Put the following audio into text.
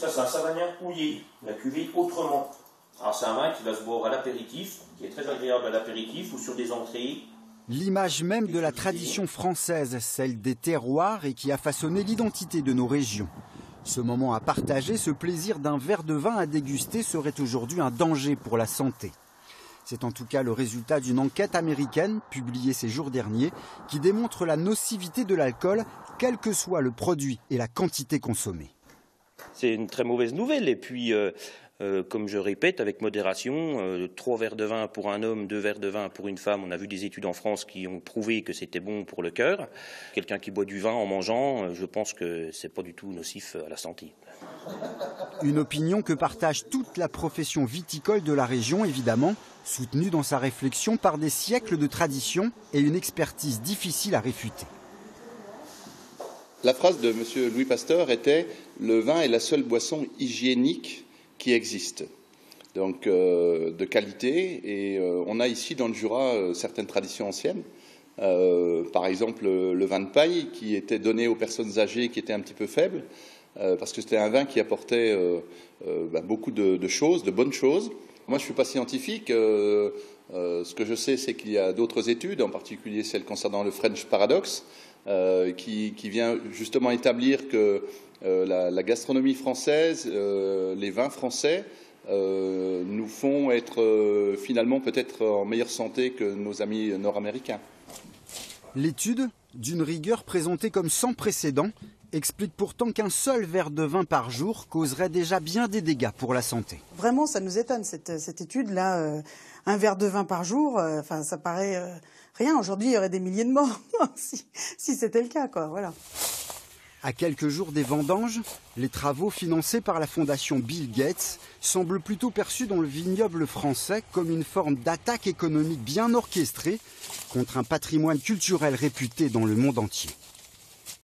ça c'est un Savagnin houillé, la cuvée autrement. Alors c'est un vin qui va se boire à l'apéritif, qui est très agréable à l'apéritif ou sur des entrées. L'image même de la tradition française, celle des terroirs et qui a façonné l'identité de nos régions. Ce moment à partager, ce plaisir d'un verre de vin à déguster serait aujourd'hui un danger pour la santé. C'est en tout cas le résultat d'une enquête américaine publiée ces jours derniers qui démontre la nocivité de l'alcool, quel que soit le produit et la quantité consommée. C'est une très mauvaise nouvelle et puis comme je répète, avec modération, 3 verres de vin pour un homme, 2 verres de vin pour une femme. On a vu des études en France qui ont prouvé que c'était bon pour le cœur. Quelqu'un qui boit du vin en mangeant, je pense que c'est pas du tout nocif à la santé. Une opinion que partage toute la profession viticole de la région, évidemment, soutenue dans sa réflexion par des siècles de tradition et une expertise difficile à réfuter. La phrase de M. Louis Pasteur était « Le vin est la seule boisson hygiénique qui existe ». Donc de qualité, et on a ici dans le Jura certaines traditions anciennes. Par exemple le vin de paille qui était donné aux personnes âgées qui étaient un petit peu faibles, parce que c'était un vin qui apportait beaucoup de choses, de bonnes choses. Moi je ne suis pas scientifique, ce que je sais c'est qu'il y a d'autres études, en particulier celle concernant le French Paradox, qui vient justement établir que la gastronomie française, les vins français nous font être finalement peut-être en meilleure santé que nos amis nord-américains. L'étude, d'une rigueur présentée comme sans précédent, explique pourtant qu'un seul verre de vin par jour causerait déjà bien des dégâts pour la santé. Vraiment, ça nous étonne cette étude-là. Un verre de vin par jour, ça paraît rien. Aujourd'hui, il y aurait des milliers de morts si c'était le cas, quoi. Voilà. À quelques jours des vendanges, les travaux financés par la fondation Bill Gates semblent plutôt perçus dans le vignoble français comme une forme d'attaque économique bien orchestrée contre un patrimoine culturel réputé dans le monde entier.